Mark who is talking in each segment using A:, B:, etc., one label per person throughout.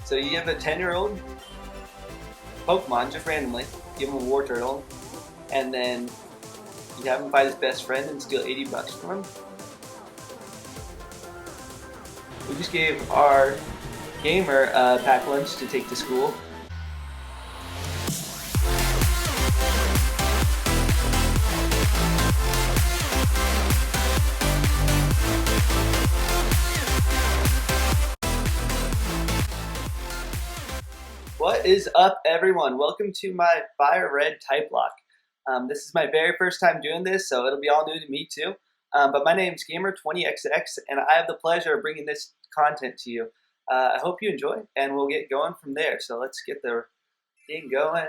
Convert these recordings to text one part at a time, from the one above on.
A: So you have a 10-year-old Pokemon, just randomly, give him a War Turtle, and then you have him fight his best friend and steal 80 bucks from him. We just gave our gamer a pack lunch to take to school. What is up, everyone? Welcome to my Fire Red Typelocke. This is my very first time doing this, so it'll be all new to me too. But my name's Gamer20XX, and I have the pleasure of bringing this content to you. I hope you enjoy, and we'll get going from there. So let's get the game going.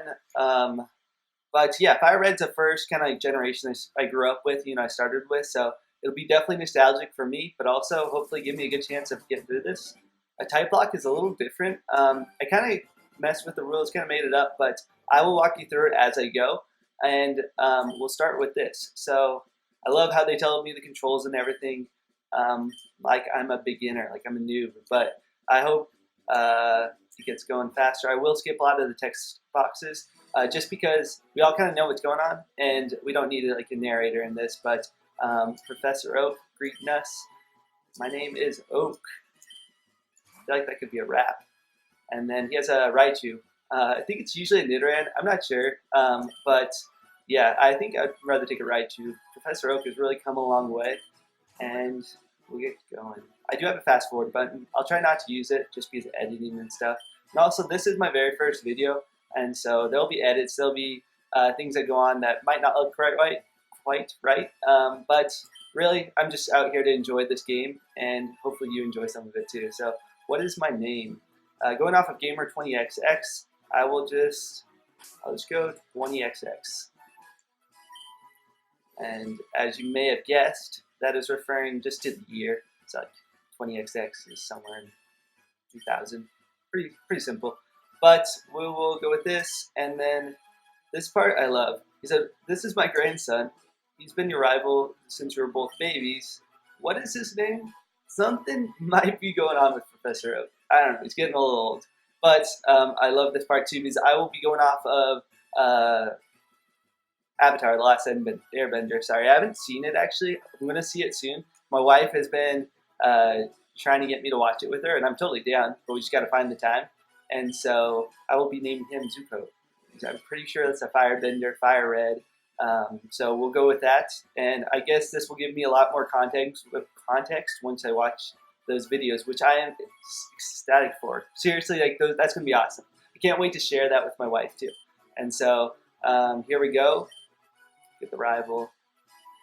A: But yeah, Fire Red's the first kind of like generation I grew up with, I started with, so it'll be definitely nostalgic for me, but also hopefully give me a good chance of getting through this. A Typelocke is a little different. I kind of messed with the rules, kind of made it up, but I will walk you through it as I go, and we'll start with this. So I love how they tell me the controls and everything, like I'm a beginner, like I'm a noob, but I hope it gets going faster. I will skip a lot of the text boxes, just because we all kind of know what's going on, and we don't need like a narrator in this, but Professor Oak greeting us. My name is Oak. I feel like that could be a rap. And then he has a Raichu. I think it's usually a Nidoran. I'm not sure. But yeah, I think I'd rather take a Raichu. Professor Oak has really come a long way. And we'll get going. I do have a fast forward button. I'll try not to use it just because of editing and stuff. And also, this is my very first video. And so there'll be edits. There'll be things that go on that might not look quite right. But really, I'm just out here to enjoy this game. And hopefully you enjoy some of it too. So what is my name? Going off of Gamer20XX, I'll just go 20XX. And as you may have guessed, that is referring just to the year. It's like 20XX is somewhere in 2000. Pretty simple. But we will go with this, and then this part I love. He said, "This is my grandson. He's been your rival since you were both babies. What is his name?" Something might be going on with Professor Oak. I don't know, he's getting a little old. But I love this part too, because I will be going off of Avatar, The Last Airbender. Sorry, I haven't seen it actually. I'm going to see it soon. My wife has been trying to get me to watch it with her, and I'm totally down, but we just got to find the time. And so I will be naming him Zuko, because I'm pretty sure that's a firebender, Fire Red. So we'll go with that, and I guess this will give me a lot more context once I watch those videos, which I am ecstatic for. Seriously, like that's gonna be awesome. I can't wait to share that with my wife too. And so here we go. Get the rival,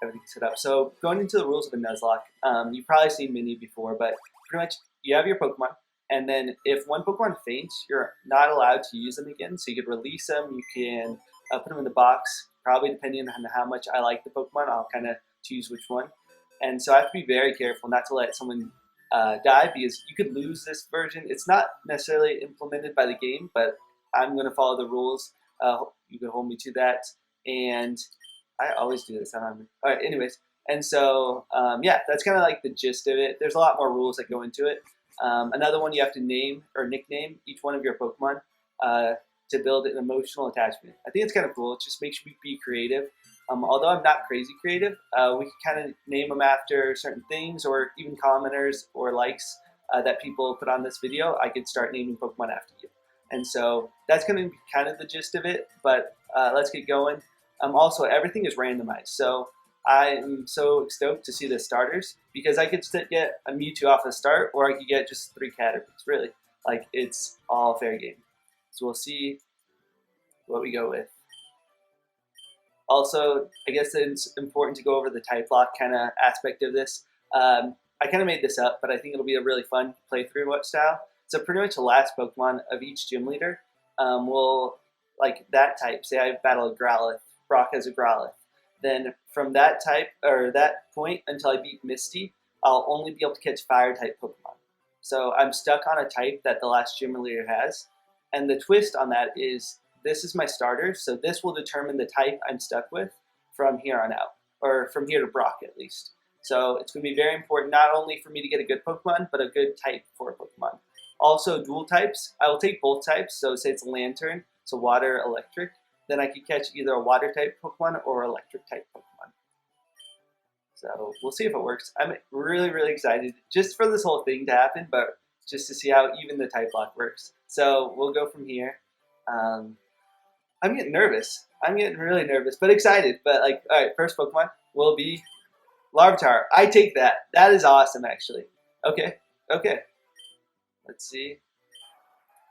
A: everything set up. So going into the rules of a Nuzlocke, you've probably seen many before, but pretty much you have your Pokemon, and then if one Pokemon faints, you're not allowed to use them again. So you could release them, you can put them in the box. Probably depending on how much I like the Pokemon, I'll kind of choose which one. And so I have to be very careful not to let someone die, because you could lose this version. It's not necessarily implemented by the game, but I'm going to follow the rules. You can hold me to that. And I always do this. All right, anyways. And so, yeah, that's kind of like the gist of it. There's a lot more rules that go into it. Another one, you have to name or nickname each one of your Pokemon to build an emotional attachment. I think it's kind of cool. It just makes me be creative. Although I'm not crazy creative, we can kind of name them after certain things, or even commenters or likes that people put on this video. I could start naming Pokemon after you. And so that's going to be kind of the gist of it, but let's get going. Also, everything is randomized. So I'm so stoked to see the starters, because I could get a Mewtwo off the start, or I could get just 3 Caterpies. Really, like, it's all fair game. So we'll see what we go with. Also, I guess it's important to go over the Typelocke kind of aspect of this. I kind of made this up, but I think it'll be a really fun playthrough style. So pretty much the last Pokemon of each gym leader will, like that type, say I battle a Growlithe, Brock has a Growlithe. Then from that type, or that point until I beat Misty, I'll only be able to catch Fire-type Pokemon. So I'm stuck on a type that the last gym leader has. And the twist on that is, this is my starter, so this will determine the type I'm stuck with from here on out, or from here to Brock at least. So it's going to be very important, not only for me to get a good Pokemon, but a good type for a Pokemon. Also dual types. I will take both types. So say it's a lantern, so water, electric. Then I could catch either a water type Pokemon or electric type Pokemon. So we'll see if it works. I'm really, really excited just for this whole thing to happen, but just to see how even the Typelocke works. So we'll go from here. I'm getting nervous. I'm getting really nervous, but excited. But like, all right, first Pokemon will be Larvitar. I take that. That is awesome, actually. Okay, okay. Let's see.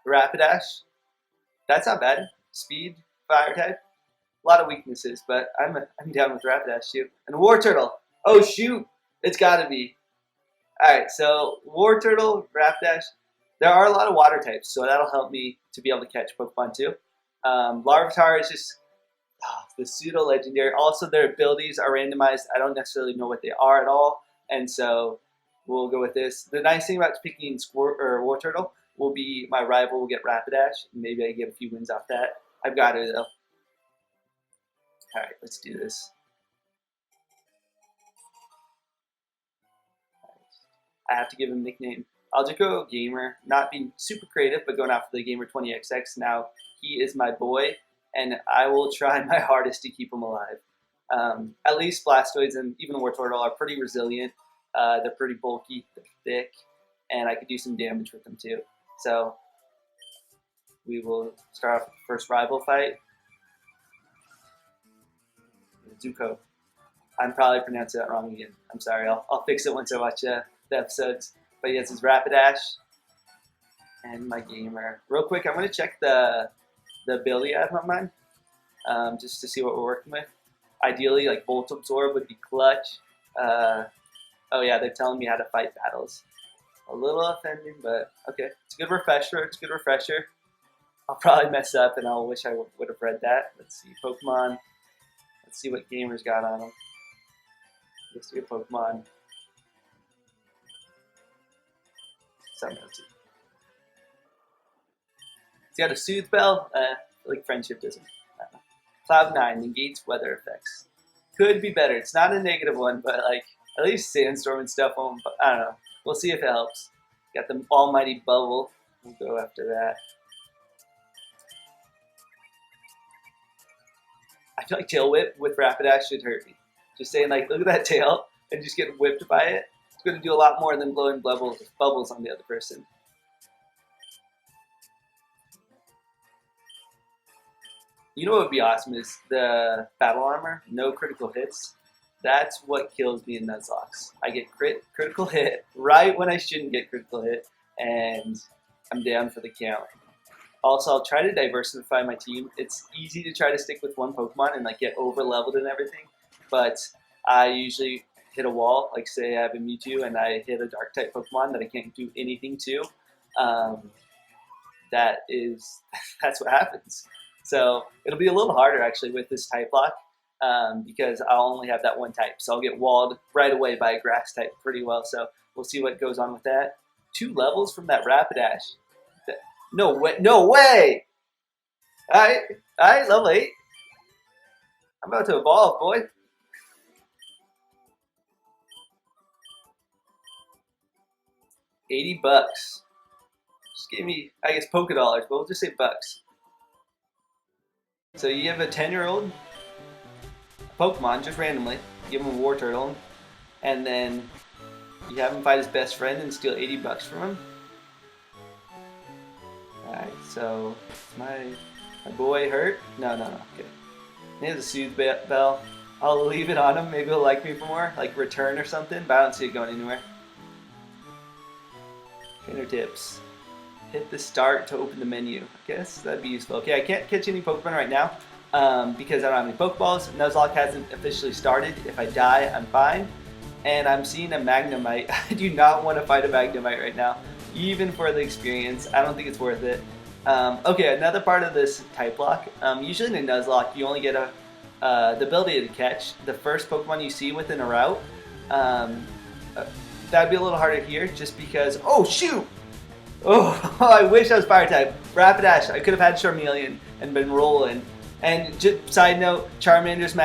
A: Rapidash. That's not bad. Speed, fire type. A lot of weaknesses, but I'm down with Rapidash too. And Wartortle. Oh shoot, it's gotta be. Alright, so Wartortle, Rapidash. There are a lot of water types, so that'll help me to be able to catch Pokemon too. Larvitar is just the pseudo legendary. Also, their abilities are randomized. I don't necessarily know what they are at all, and so we'll go with this. The nice thing about picking Wartortle will be my rival will get Rapidash. Maybe I get a few wins off that. I've got it though. Alright, let's do this. I have to give him a nickname. I'll just go Gamer, not being super creative, but going out for the Gamer 20XX. Now, he is my boy, and I will try my hardest to keep him alive. At least Blastoids and even Wartortle are pretty resilient. They're pretty bulky, they're thick, and I could do some damage with them too. So, we will start off with the first rival fight. Zuko. I'm probably pronouncing that wrong again. I'm sorry. I'll fix it once I watch the episodes. But yes, it's Rapidash and my Gamer. Real quick, I'm going to check the ability I have on mine just to see what we're working with. Ideally, like Volt Absorb would be clutch. Oh yeah, they're telling me how to fight battles. A little offending, but okay. It's a good refresher. It's a good refresher. I'll probably mess up, and I'll wish I would have read that. Let's see, Pokemon. Let's see what Gamer's got on him. Let's see a Pokemon. He's got a Soothe Bell, like Friendship doesn't. Cloud 9 negates weather effects. Could be better. It's not a negative one, but like at least Sandstorm and stuff on. I don't know. We'll see if it helps. Got the almighty Bubble. We'll go after that. I feel like Tail Whip with Rapidash should hurt me. Just saying, like, look at that tail and just get whipped by it. It's going to do a lot more than blowing bubbles on the other person. You know what would be awesome is the battle armor, no critical hits. That's what kills me in Nuzlocke. I get critical hit right when I shouldn't get critical hit, and I'm down for the count. Also, I'll try to diversify my team. It's easy to try to stick with one Pokemon and like get over leveled and everything, but I usually hit a wall. Like say I have a Mewtwo and I hit a Dark type Pokemon that I can't do anything to. That's what happens. So it'll be a little harder actually with this Typelocke because I'll only have that one type. So I'll get walled right away by a Grass type pretty well. So we'll see what goes on with that. 2 levels from that Rapidash. No way! No way! All right, level 8. I'm about to evolve, boy. $80. Just give me, I guess, Poké Dollars, but we'll just say bucks. So you have a 10-year-old Pokemon just randomly, give him a Wartortle, and then you have him fight his best friend and steal $80 from him. Alright, so is my boy hurt? No, okay. He has a Soothe Bell. I'll leave it on him, maybe he'll like me for more, like return or something, but I don't see it going anywhere. Fingertips. Hit the start to open the menu. I guess that'd be useful. Okay, I can't catch any Pokemon right now because I don't have any Pokeballs. Nuzlocke hasn't officially started. If I die, I'm fine. And I'm seeing a Magnemite. I do not want to fight a Magnemite right now, even for the experience. I don't think it's worth it. Okay, another part of this Typelocke. Usually in a Nuzlocke, you only get the ability to catch the first Pokemon you see within a route. That'd be a little harder here, just because. Oh shoot! Oh, I wish I was Fire type. Rapidash. I could have had Charmeleon and been rolling. And just side note, Charmander is my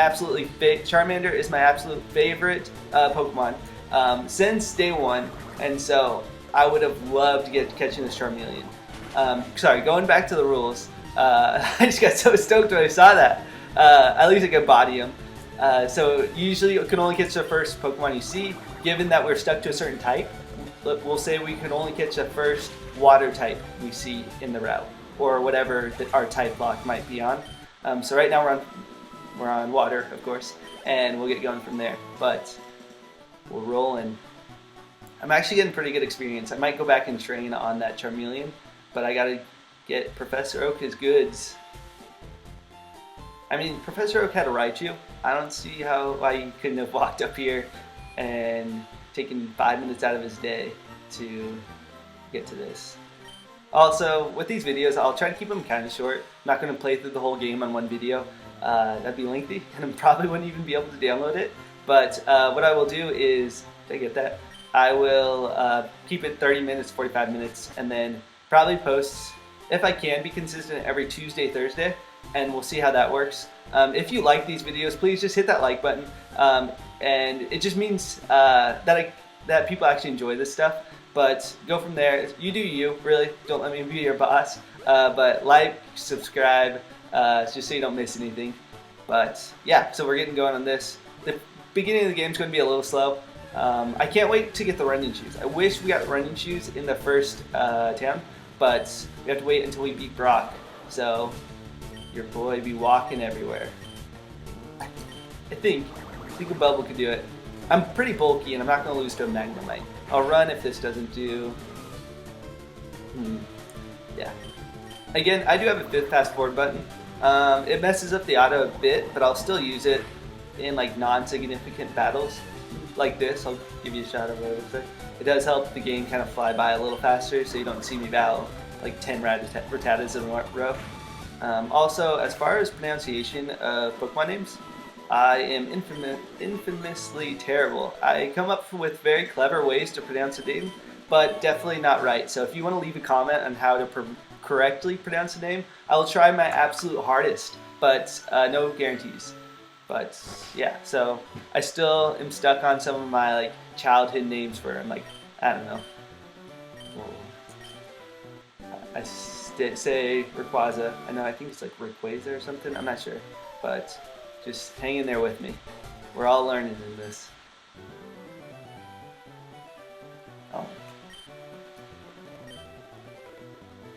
A: absolute favorite Pokemon since day one, and so I would have loved catching this Charmeleon. Sorry, going back to the rules. I just got so stoked when I saw that. At least I could body him. So usually you can only catch the first Pokemon you see. Given that we're stuck to a certain type, we'll say we can only catch the first water type we see in the route, or whatever our type lock might be on. So right now we're on water, of course, and we'll get going from there. But we're rolling. I'm actually getting pretty good experience. I might go back and train on that Charmeleon, but I gotta get Professor Oak his goods. I mean, Professor Oak had a Raichu. I don't see why he couldn't have walked up here and taken 5 minutes out of his day to get to this. Also, with these videos, I'll try to keep them kind of short. I'm not going to play through the whole game on one video. That'd be lengthy, and I probably wouldn't even be able to download it. But what I will do is, did I get that? I will keep it 30 minutes, 45 minutes, and then probably post, if I can be consistent, every Tuesday, Thursday, and we'll see how that works. If you like these videos, please just hit that like button, and it just means that people actually enjoy this stuff. But go from there. You do you, really. Don't let me be your boss. But like, subscribe, just so you don't miss anything. But yeah, so we're getting going on this. The beginning of the game is going to be a little slow. I can't wait to get the running shoes. I wish we got running shoes in the first town, but we have to wait until we beat Brock. So your boy be walking everywhere. I think a Bubble could do it. I'm pretty bulky, and I'm not going to lose to a Magnemite. I'll run if this doesn't do... Yeah. Again, I do have a 5th fast forward button. It messes up the auto a bit, but I'll still use it in like non-significant battles like this. I'll give you a shot of what it looks like. It does help the game kind of fly by a little faster, so you don't see me battle like 10 Rattatas in a row. Also, as far as pronunciation of Pokemon names, I am infamously terrible. I come up with very clever ways to pronounce a name, but definitely not right. So if you want to leave a comment on how to correctly pronounce a name, I will try my absolute hardest, but no guarantees. But yeah, so I still am stuck on some of my like childhood names for him. Like, I don't know. I say Rayquaza. I think it's like Rayquaza or something. I'm not sure, but just hang in there with me. We're all learning in this. Oh.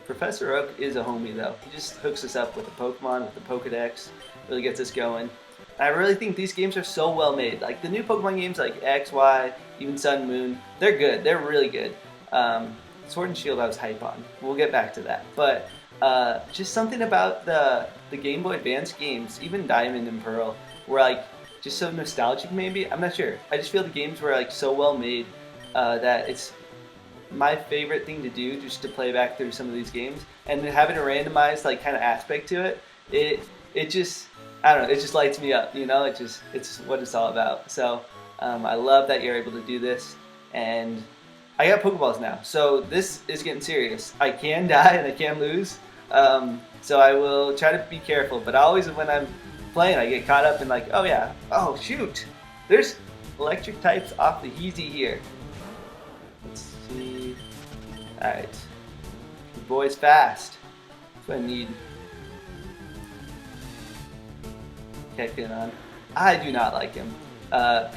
A: Professor Oak is a homie though. He just hooks us up with a Pokemon, with the Pokedex, really gets us going. And I really think these games are so well made. Like the new Pokemon games like X, Y, even Sun, Moon, they're good. They're really good. Sword and Shield I was hype on. We'll get back to that. But just something about the Game Boy Advance games, even Diamond and Pearl, were like just so nostalgic maybe. I'm not sure. I just feel the games were like so well made that it's my favorite thing to do, just to play back through some of these games. And having a randomized like kind of aspect to it, it just, I don't know, it just lights me up, you know? It's what it's all about. So I love that you're able to do this. And I got Pokeballs now, so this is getting serious. I can die and I can lose, so I will try to be careful. But always when I'm playing, I get caught up in like, oh yeah, oh shoot, there's electric types off the easy here. Let's see. All right, the boy's fast. That's what I need. Checking on. I do not like him.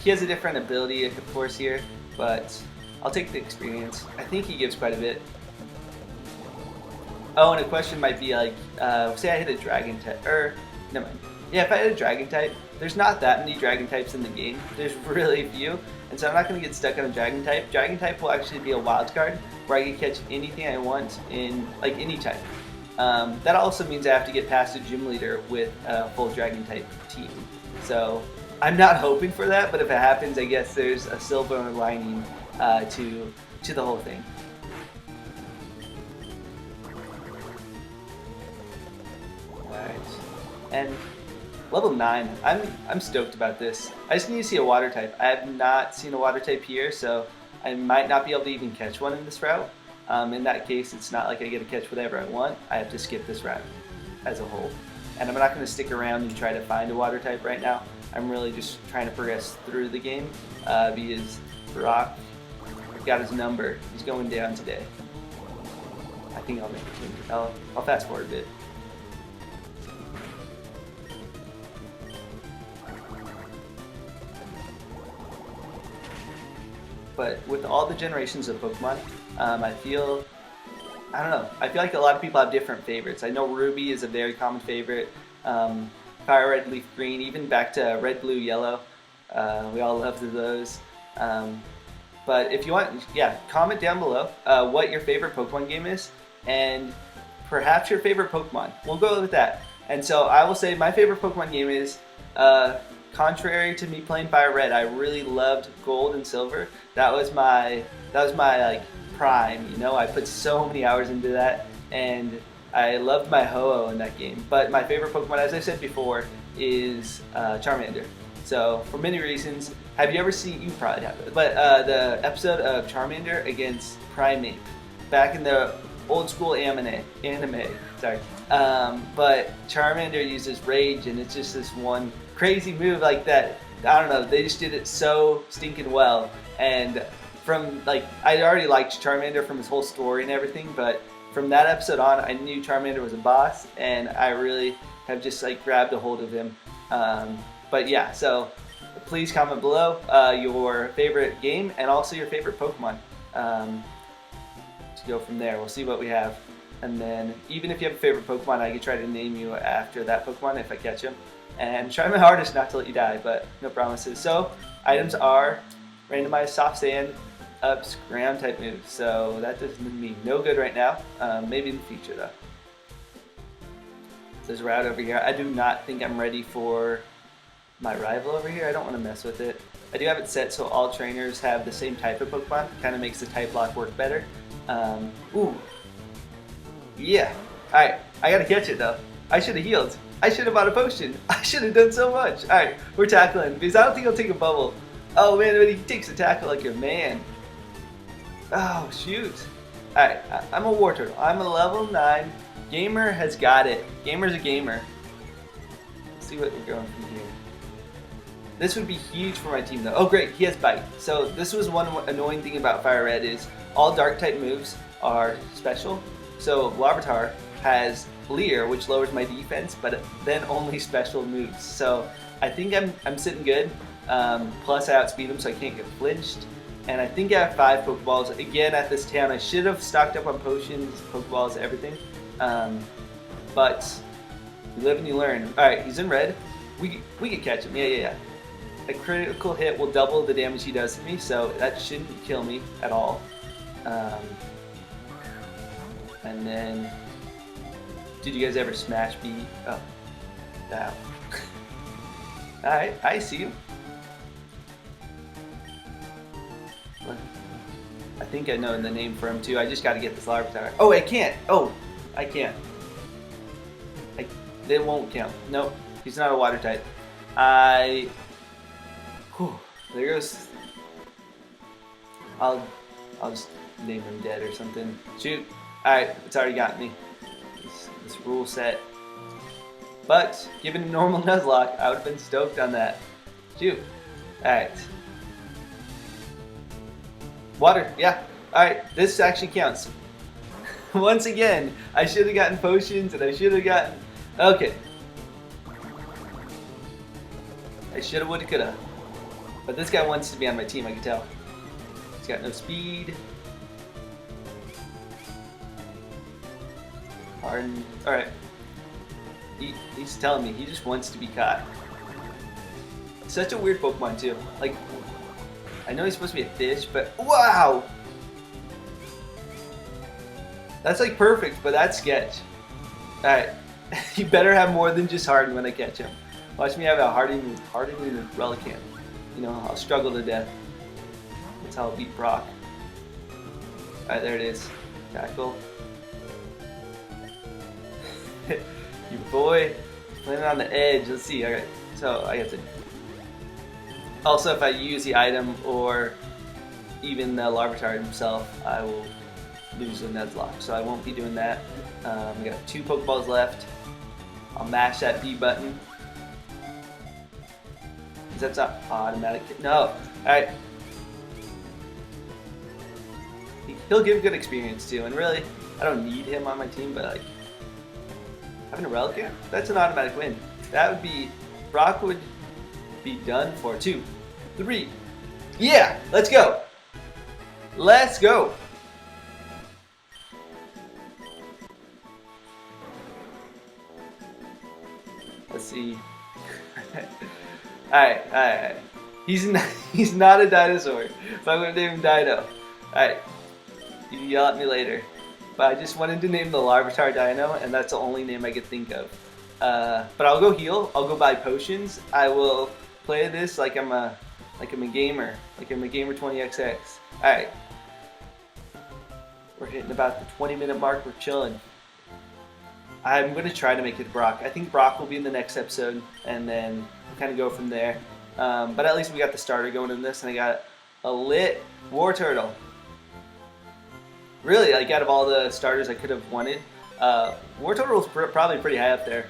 A: He has a different ability, of course, here, but I'll take the experience. I think he gives quite a bit. Oh, and a question might be like, say I hit a dragon type, or, never mind. Yeah, if I hit a dragon type, there's not that many dragon types in the game. There's really few, and so I'm not going to get stuck on a dragon type. Dragon type will actually be a wild card, where I can catch anything I want in, like, any type. That also means I have to get past a gym leader with a full dragon type team. So, I'm not hoping for that, but if it happens, I guess there's a silver lining to the whole thing. Alright, and level 9, I'm stoked about this. I just need to see a water type. I have not seen a water type here, so I might not be able to even catch one in this route. In that case, it's not like I get to catch whatever I want. I have to skip this route as a whole. And I'm not going to stick around and try to find a water type right now. I'm really just trying to progress through the game because Brock got his number. He's going down today. I think I'll make it. I'll fast forward a bit. But with all the generations of Pokemon, I feel like a lot of people have different favorites. I know Ruby is a very common favorite. Fire Red, Leaf Green, even back to Red, Blue, Yellow. We all love those. But if you want, yeah, comment down below what your favorite Pokemon game is, and perhaps your favorite Pokemon. We'll go with that. And so I will say my favorite Pokemon game is, contrary to me playing Fire Red, I really loved Gold and Silver. That was my like prime. You know, I put so many hours into that, and I loved my Ho-Oh in that game. But my favorite Pokemon, as I said before, is Charmander. So for many reasons. Have you ever seen? You probably have, but the episode of Charmander against Primeape back in the old school anime. Sorry. But Charmander uses Rage, and it's just this one crazy move like that. I don't know. They just did it so stinking well. And from like, I already liked Charmander from his whole story and everything, but from that episode on, I knew Charmander was a boss, and I really have just like grabbed a hold of him. But yeah, so please comment below your favorite game and also your favorite Pokemon. To go from there, we'll see what we have. And then even if you have a favorite Pokemon, I could try to name you after that Pokemon if I catch him. And try my hardest not to let you die, but no promises. So items are randomized, soft sand, ups, ground type moves. So that does mean no good right now. Maybe in the future though. There's a route over here. I do not think I'm ready for my rival over here. I don't want to mess with it. I do have it set so all trainers have the same type of Pokemon. Kind of makes the type lock work better. Ooh. Yeah. Alright. I gotta catch it though. I should have healed. I should have bought a potion. I should have done so much. Alright. We're tackling. Because I don't think he'll take a bubble. Oh man, but he takes a tackle like a man. Oh shoot. Alright. I'm a War Turtle. I'm a level 9. Gamer has got it. Gamer's a gamer. Let's see what we're going from here. This would be huge for my team though. Oh great, he has Bite. So this was one annoying thing about Fire Red is all dark type moves are special. So Larvitar has Leer, which lowers my defense, but then only special moves. So I think I'm sitting good. Plus I outspeed him so I can't get flinched. And I think I have 5 Pokeballs. Again at this town, I should have stocked up on potions, Pokeballs, everything. But you live and you learn. Alright, he's in red. We can catch him. Yeah. A critical hit will double the damage he does to me, so that shouldn't kill me at all. And then, did you guys ever smash B? Oh, that. Alright, I see you. I think I know the name for him too. I just got to get this Larvitar. Oh, I can't. Oh, I can't. They won't count. Nope, he's not a water type. There goes. I'll just name him dead or something. Shoot. Alright, it's already got me. This rule set. But given a normal Nuzlocke, I would have been stoked on that. Shoot. Alright. Water, yeah. Alright, this actually counts. Once again, I should have gotten potions and I should have gotten. Okay. I shoulda, woulda, coulda. But this guy wants to be on my team, I can tell. He's got no speed. Harden. Alright. He's telling me he just wants to be caught. Such a weird Pokemon too. Like, I know he's supposed to be a fish, but wow! That's like perfect, but that's sketch. Alright. You better have more than just Harden when I catch him. Watch me have a Harden and Relicanth. You know, I'll struggle to death. That's how I'll beat Brock. Alright, there it is. Tackle. You boy. Landing on the edge. Let's see. Alright, so I have to. Also, if I use the item or even the Larvitar himself, I will lose the Nuzlocke. So I won't be doing that. We got 2 Pokeballs left. I'll mash that B button. That's not automatic. No. Alright. he'll give good experience too. And really, I don't need him on my team, but like having a Relicanth, that's an automatic win. That would be, Brock would be done for 2, 3. Yeah, let's go. Let's go. Let's see. Alright. He's not a dinosaur, so I'm gonna name him Dino. Alright. You can yell at me later. But I just wanted to name the Larvitar Dino, and that's the only name I could think of. But I'll go heal. I'll go buy potions. I will play this like I'm a gamer, like I'm a gamer 20XX. All right, we're hitting about the 20-minute mark. We're chilling. I'm gonna try to make it Brock. I think Brock will be in the next episode, and then we'll kind of go from there. But at least we got the starter going in this, and I got a lit War Turtle. Really, like out of all the starters I could have wanted, War Turtle's probably pretty high up there.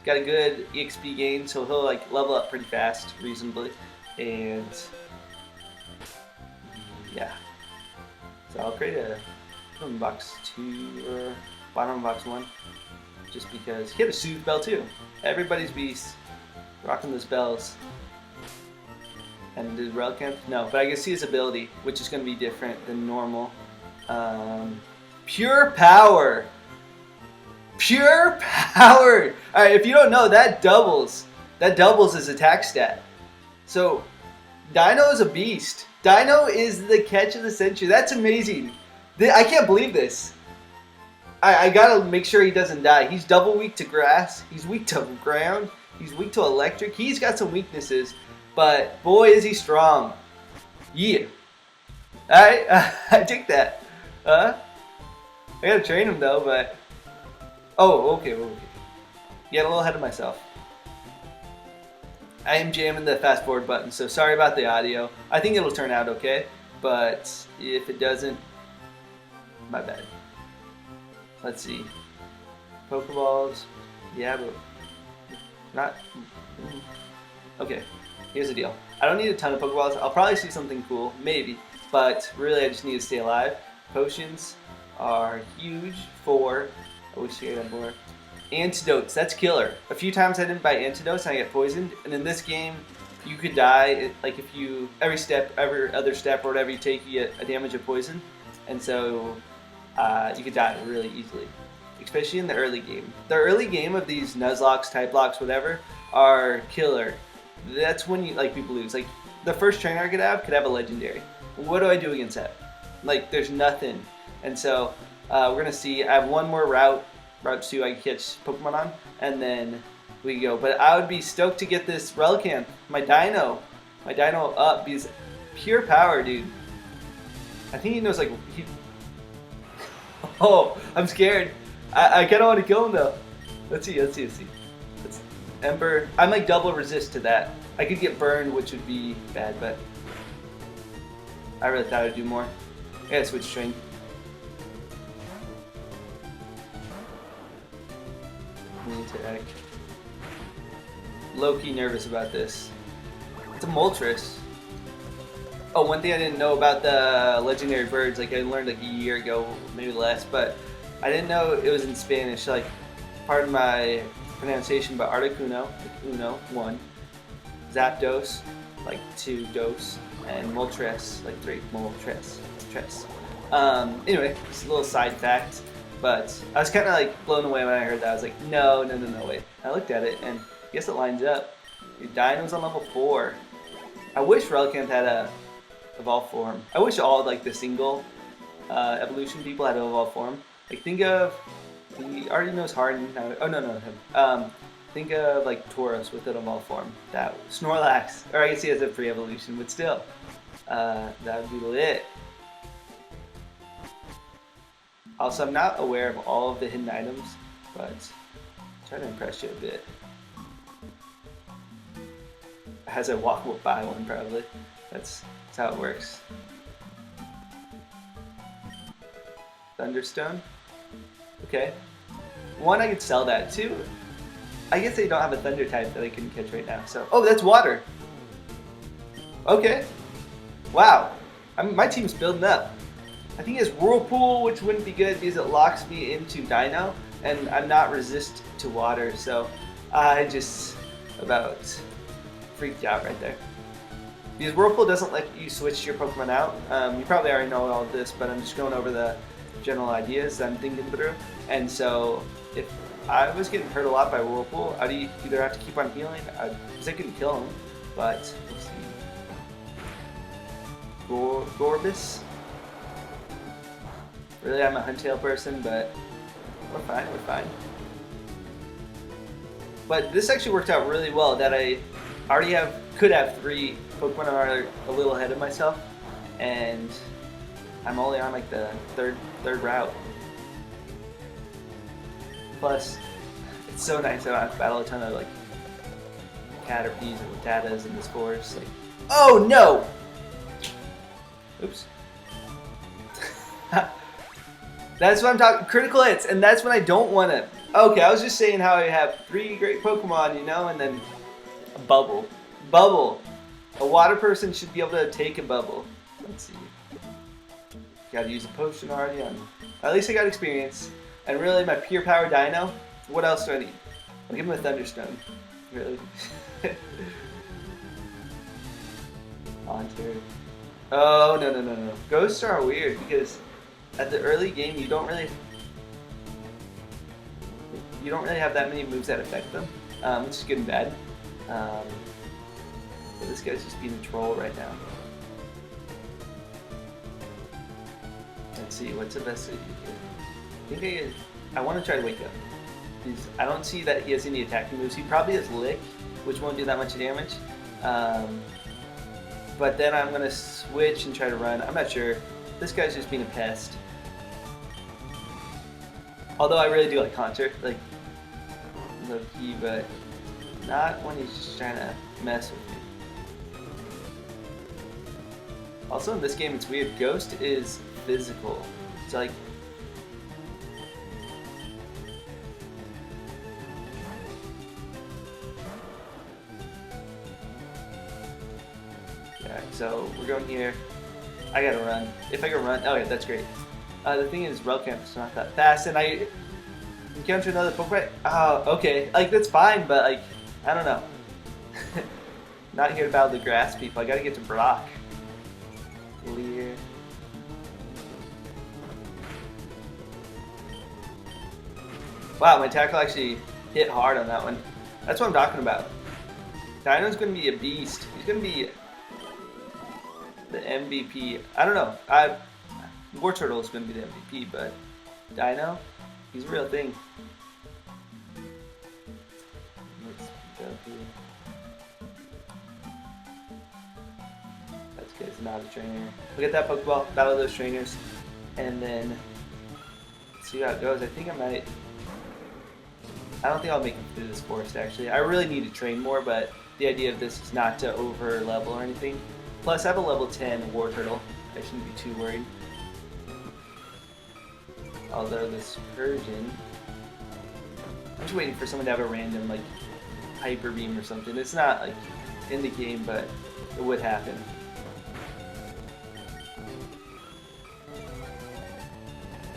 A: Got a good EXP gain, so he'll like level up pretty fast, reasonably, and yeah. So I'll create a bottom box 2 or bottom box 1, just because he had a soothe bell too. Everybody's beast, rocking those bells. And did Relicanth? No, but I can see his ability, which is going to be different than normal. Pure power. Pure power. All right, if you don't know, that doubles his attack stat. So Dino is a beast. Dino is the catch of the century. That's amazing. I can't believe this. I gotta make sure he doesn't die. He's double weak to grass. He's weak to ground. He's weak to electric. He's got some weaknesses, but boy is he strong. Yeah. All right, I take that. I gotta train him though, but okay. Get a little ahead of myself. I am jamming the fast forward button, so sorry about the audio. I think it'll turn out okay, but if it doesn't, my bad. Let's see. Pokeballs, yeah, but not. Okay, here's the deal. I don't need a ton of Pokeballs. I'll probably see something cool, maybe, but really I just need to stay alive. Potions are huge for, I wish I had more. Antidotes, that's killer. A few times I didn't buy antidotes and I got poisoned, and in this game you could die, like if you, every other step or whatever you take, you get a damage of poison, and so you could die really easily, especially in the early game. The early game of these Nuzlocks, Typelocks, whatever, are killer. That's when you, like, people lose. Like, the first trainer I could have a legendary. What do I do against that? Like, there's nothing. And so we're gonna see. I have one more route 2 I can catch Pokemon on, and then we go. But I would be stoked to get this Relicanth, my Dino up, because pure power, dude. I think he knows, like, he. Oh, I'm scared. I kind of want to kill him though. Let's see. Let's Ember. I'm like double resist to that. I could get burned, which would be bad, but I really thought I'd do more. I gotta switch train. Low-key nervous about this. It's a Moltres. Oh, one thing I didn't know about the legendary birds, like I learned like a year ago, maybe less, but I didn't know it was in Spanish. Like, pardon my pronunciation, but Articuno, like uno, 1, Zapdos, like 2, dos, and Moltres, like 3, Moltres. Anyway, just a little side fact, but I was kind of like blown away when I heard that. I was like, no, wait. I looked at it, and I guess it lines up. Your Dino's on level 4. I wish Relicanth had a evolve form. I wish all like the single evolution people had an evolve form. Like, think of, he already knows Harden. Oh no, him. Think of like Tauros with an evolve form. That Snorlax, or I guess he has a pre-evolution, but still, that would be lit. Also, I'm not aware of all of the hidden items, but I'll try to impress you a bit. As I walk, we'll buy one probably. That's how it works. Thunderstone. Okay. 1, I could sell that. 2, I guess they don't have a thunder type that I can catch right now. So, oh, that's water. Okay. Wow. My team's building up. I think he has Whirlpool, which wouldn't be good because it locks me into Dino, and I'm not resist to water, so I just about freaked out right there. Because Whirlpool doesn't let you switch your Pokemon out. You probably already know all of this, but I'm just going over the general ideas that I'm thinking through. And so if I was getting hurt a lot by Whirlpool, I'd either have to keep on healing, because I couldn't kill him, but let's see. Gorbis. Really, I'm a Huntail person, but we're fine, we're fine. But this actually worked out really well that I already could have 3 Pokemon that are a little ahead of myself, and I'm only on like the third route. Plus, it's so nice that I don't have to battle a ton of like Caterpies and Rattatas in this forest. Like, oh no! Oops. That's what I'm talking. Critical hits, and that's when I don't want to. Okay, I was just saying how I have 3 great Pokemon, you know, and then a bubble. Bubble. A water person should be able to take a bubble. Let's see. Got to use a potion already on. At least I got experience. And really, my pure power Dino. What else do I need? I'll give him a Thunderstone. Really. Haunter. Oh no. Ghosts are weird because at the early game you don't really have that many moves that affect them, which is good and bad. But this guy's just being a troll right now. Let's see, what's the best I can do? I want to try to wake up. I don't see that he has any attacking moves. He probably has Lick, which won't do that much damage. But then I'm going to switch and try to run. I'm not sure. This guy's just being a pest. Although I really do like Haunter, like low key, but not when he's just trying to mess with me. Also in this game it's weird, Ghost is physical. It's like alright, so we're going here. I gotta run. If I can run, oh yeah, that's great. The thing is, Relcamp's not that fast, and I encounter another Pokemon. Oh, okay, like that's fine, but like, I don't know. Not here to battle the grass people. I gotta get to Brock. Clear. Wow, my tackle actually hit hard on that one. That's what I'm talking about. Dino's gonna be a beast. He's gonna be the MVP. I don't know. War Turtle is going to be the MVP, but Dino, he's a real thing. Let's go here. That's good. It's not a trainer. We'll get that Pokeball, battle those trainers, and then see how it goes. I think I might. I don't think I'll make it through this forest actually. I really need to train more, but the idea of this is not to over level or anything. Plus, I have a level 10 War Turtle. I shouldn't be too worried. Although this Persian, I'm just waiting for someone to have a random like Hyper Beam or something. It's not like in the game, but it would happen.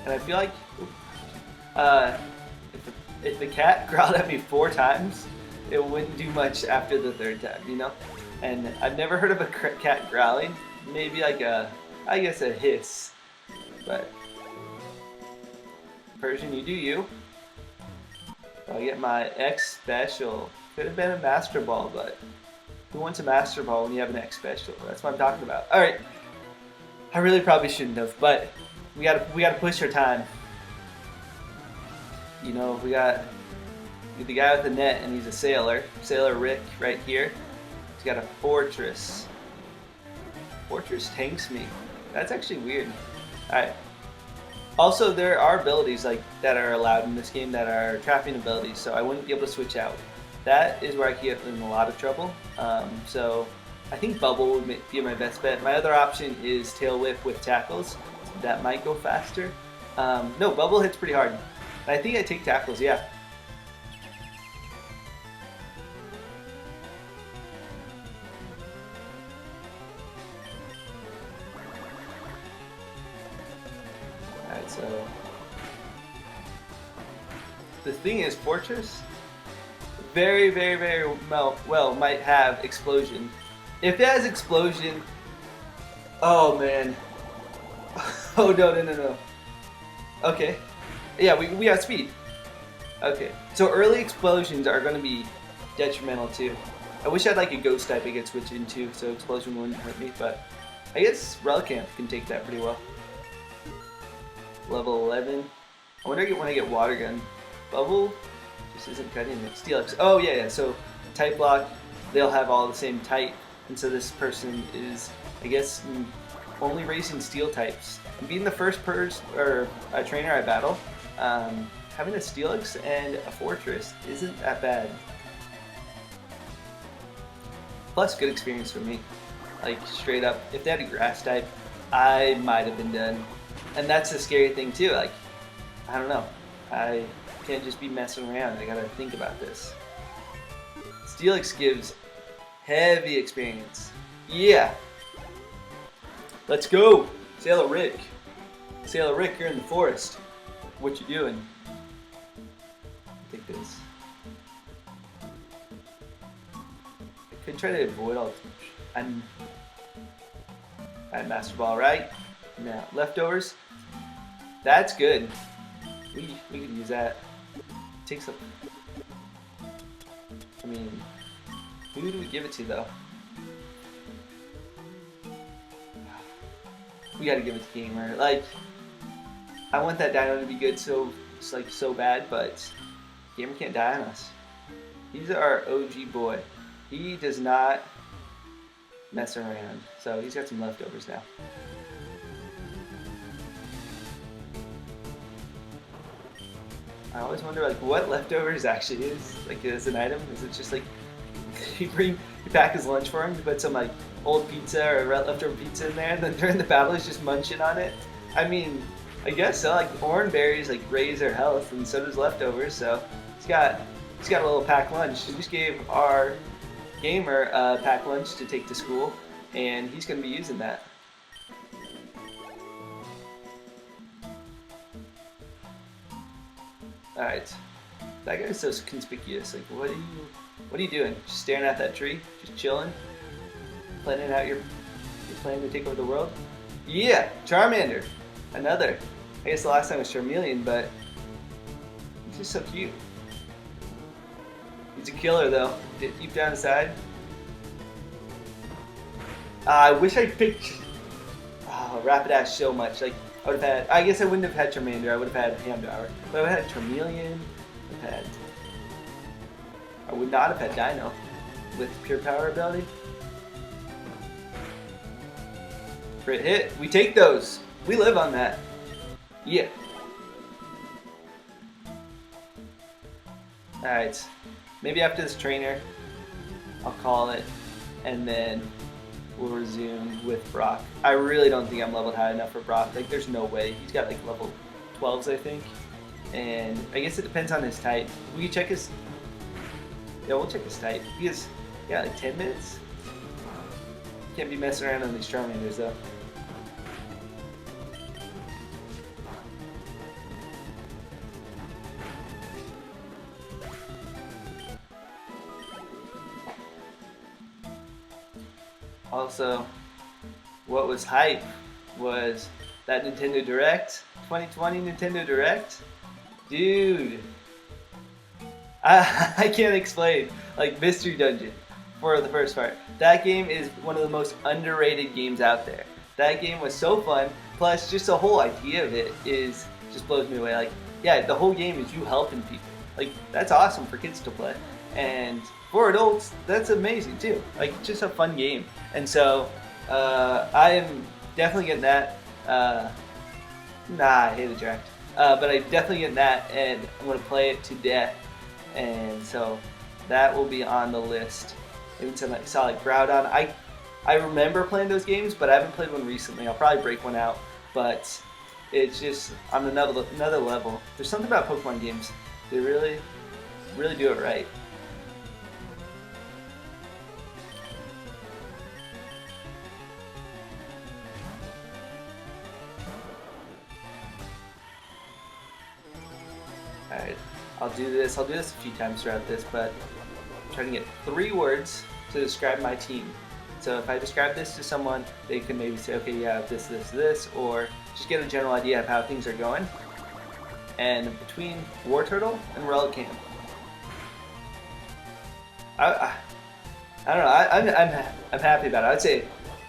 A: And I feel like if the cat growled at me 4 times, it wouldn't do much after the 3rd time, you know? And I've never heard of a cat growling. Maybe like I guess a hiss. But Persian, you do you. I'll get my X Special. Could have been a Master Ball, but who wants a Master Ball when you have an X Special? That's what I'm talking about. All right. I really probably shouldn't have, but we gotta push our time. You know, we got the guy with the net, and he's a sailor. Sailor Rick right here. He's got a Fortress. Fortress tanks me. That's actually weird. Alright. Also, there are abilities like that are allowed in this game that are trapping abilities, so I wouldn't be able to switch out. That is where I get in a lot of trouble. So I think Bubble would be my best bet. My other option is Tail Whip with Tackles. That might go faster. No, Bubble hits pretty hard. I think I take Tackles, yeah. The thing is, Fortress very well might have Explosion. If it has Explosion, oh man. Oh no. Okay. Yeah, we got speed. Okay. So early explosions are going to be detrimental too. I wish I had like a ghost type I could switch into so explosion wouldn't hurt me, but I guess Relicanth can take that pretty well. Level 11. I wonder when I get Water Gun. Bubble just isn't cutting it. Steelix. Oh yeah. So Typelocke, they'll have all the same type, and so this person is, I guess, only racing Steel types. And being the first trainer I battle, having a Steelix and a Fortress isn't that bad. Plus, good experience for me. Like, straight up, if they had a Grass type, I might have been done. And that's the scary thing too, like, I don't know. I can't just be messing around, I gotta think about this. Steelix gives heavy experience. Yeah! Let's go! Sailor Rick. Sailor Rick, you're in the forest. What you doing? Take this. I could try to avoid all this. I Master Ball, right? Now, leftovers. That's good. We could use that. Take some. I mean, who do we give it to though? We gotta give it to Gamer. Like, I want that dino to be good, so it's like so bad, but Gamer can't die on us. He's our OG boy. He does not mess around, so he's got some leftovers now. I always wonder like what leftovers actually is, like as an item. Is it just like you pack his lunch for him, you put some like old pizza or leftover pizza in there, and then during the battle he's just munching on it? I mean, I guess so. Like orange berries like raise their health, and so does leftovers. So he's got a little pack lunch. We just gave our Gamer a pack lunch to take to school, and he's going to be using that. Alright, that guy's so conspicuous. Like, what are you doing? Just staring at that tree? Just chilling? Planning out your plan to take over the world? Yeah, Charmander, another. I guess the last time was Charmeleon, but he's just so cute. He's a killer though, deep down inside. I wish I picked Rapidash so much. Like, I would have had, I guess I wouldn't have had Charmander, I would have had Hamdour. But I would have had Charmeleon, I would not have had Dino with Pure Power ability. Crit hit, we take those. We live on that. Yeah. Alright, maybe after this trainer, I'll call it, and then we'll resume with Brock. I really don't think I'm leveled high enough for Brock. Like, there's no way. He's got like level 12s, I think. And I guess it depends on his type. We can check his... Yeah, we'll check his type. He has, yeah, like 10 minutes. Can't be messing around on these Charmanders, though. Also, what was hype was that Nintendo Direct, 2020 Nintendo Direct. Dude, I can't explain. Like, Mystery Dungeon for the first part. That game is one of the most underrated games out there. That game was so fun. Plus, just the whole idea of it is just blows me away. Like, yeah, the whole game is you helping people. Like, that's awesome for kids to play. And for adults, that's amazing too. Like, it's just a fun game. And so, I am definitely getting that. I hate the draft. But I'm definitely getting that, and I'm going to play it to death. And so, that will be on the list. Maybe some like solid Groudon. I remember playing those games, but I haven't played one recently. I'll probably break one out. But it's just on another level. There's something about Pokemon games. They really do it right. Alright, I'll do this a few times throughout this, but I'm trying to get 3 words to describe my team. So if I describe this to someone, they can maybe say, okay, yeah, this, this, this, or just get a general idea of how things are going. And between War Turtle and Relicanth, I don't know. I'm happy about it. I'd say,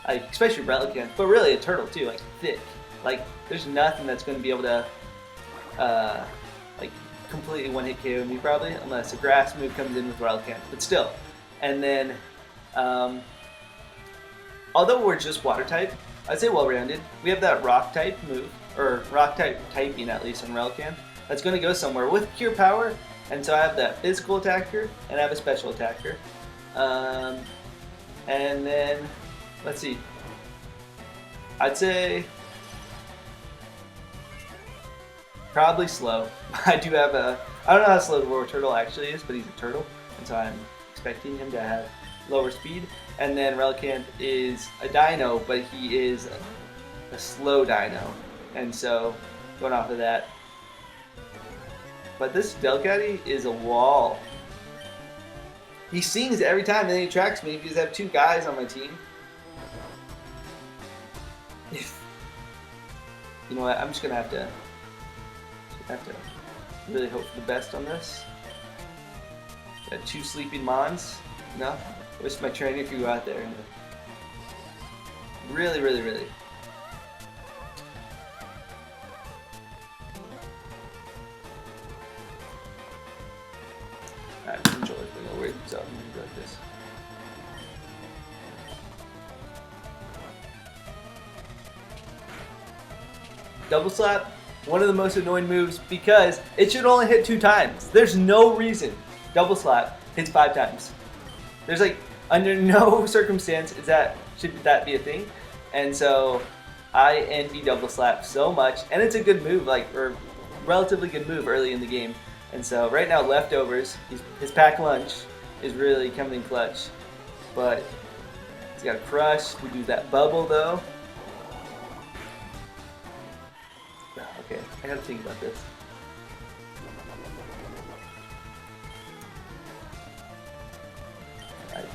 A: like, especially Relicanth, but really a turtle too, like thick. Like there's nothing that's going to be able to like completely one-hit KO me probably, unless a grass move comes in with Relicanth. But still, and then although we're just water type, I'd say well-rounded. We have that rock type move, or rock type typing at least on Relicanth. That's going to go somewhere with Cure Power, and so I have that physical attacker and I have a special attacker. And then, let's see, I'd say probably slow. I do have I don't know how slow the War Turtle actually is, but he's a turtle, and so I'm expecting him to have lower speed. And then Relicanth is a dino, but he is a slow dino, and so going off of that. But this Delcatty is a wall. He sings every time and then he tracks me because I have 2 guys on my team. You know what? I'm just gonna have to really hope for the best on this. Got 2 sleeping Mons. No, I wish my trainer could go out there and really. Alright, enjoy it. I'm gonna wait so I'm gonna go like this. Double slap, one of the most annoying moves because it should only hit 2 times. There's no reason double slap hits 5 times. There's like under no circumstance should that be a thing. And so I envy double slap so much, and it's a good move, like, or relatively good move early in the game. And so right now leftovers, his pack lunch is really coming in clutch. But he's got a crush. We do that bubble though. Okay, I gotta think about this.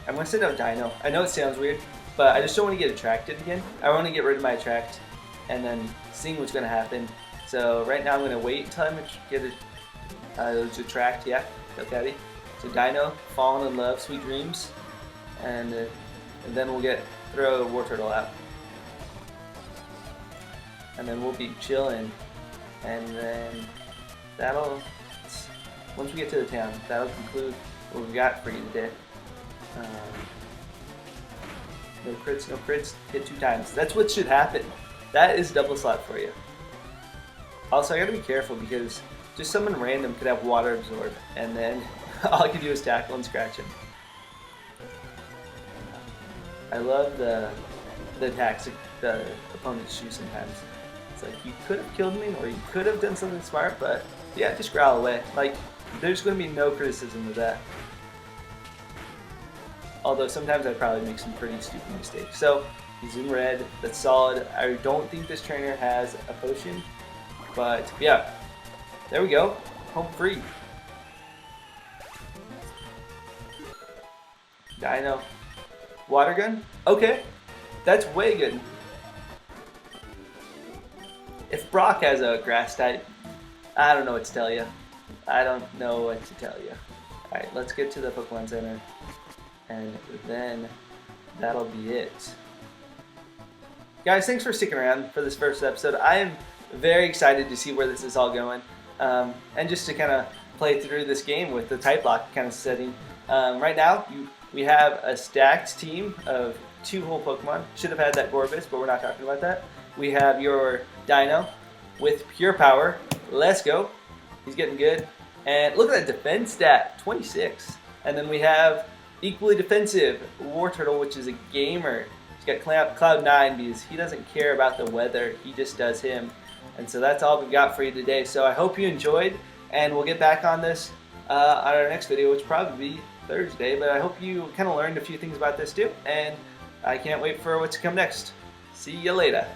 A: I'm gonna send out Dino. I know it sounds weird, but I just don't want to get attracted again. I want to get rid of my attract and then seeing what's gonna happen. So right now I'm gonna wait until I get it. Attract, yeah, Delcatty. So Dino, Fallen in Love, Sweet Dreams, and then we'll throw War Turtle out, and then we'll be chilling, and then once we get to the town, that'll conclude what we've got for you today. No crits, hit 2 times. That's what should happen. That is double slap for you. Also, I gotta be careful because just someone random could have water absorb, and then all I can do is tackle and scratch him. I love the attacks the opponents choose sometimes. It's like, you could have killed me, or you could have done something smart, but yeah, just growl away. Like, there's going to be no criticism of that. Although sometimes I probably make some pretty stupid mistakes. So he's in red. That's solid. I don't think this trainer has a potion, but yeah. There we go. Home free. Dino. Water gun? Okay. That's way good. If Brock has a grass type, I don't know what to tell you. Alright, let's get to the Pokemon Center. And then that'll be it. Guys, thanks for sticking around for this first episode. I am very excited to see where this is all going. And just to kind of play through this game with the Typelocke kind of setting. Right now, we have a stacked team of 2 whole Pokemon. Should have had that Gorbis, but we're not talking about that. We have your Dino with Pure Power. Let's go. He's getting good. And look at that defense stat, 26. And then we have equally defensive War Turtle, which is a gamer. He's got Cloud 9 because he doesn't care about the weather. He just does him. And so that's all we've got for you today. So I hope you enjoyed, and we'll get back on this on our next video, which will probably be Thursday. But I hope you kind of learned a few things about this too, and I can't wait for what's to come next. See you later.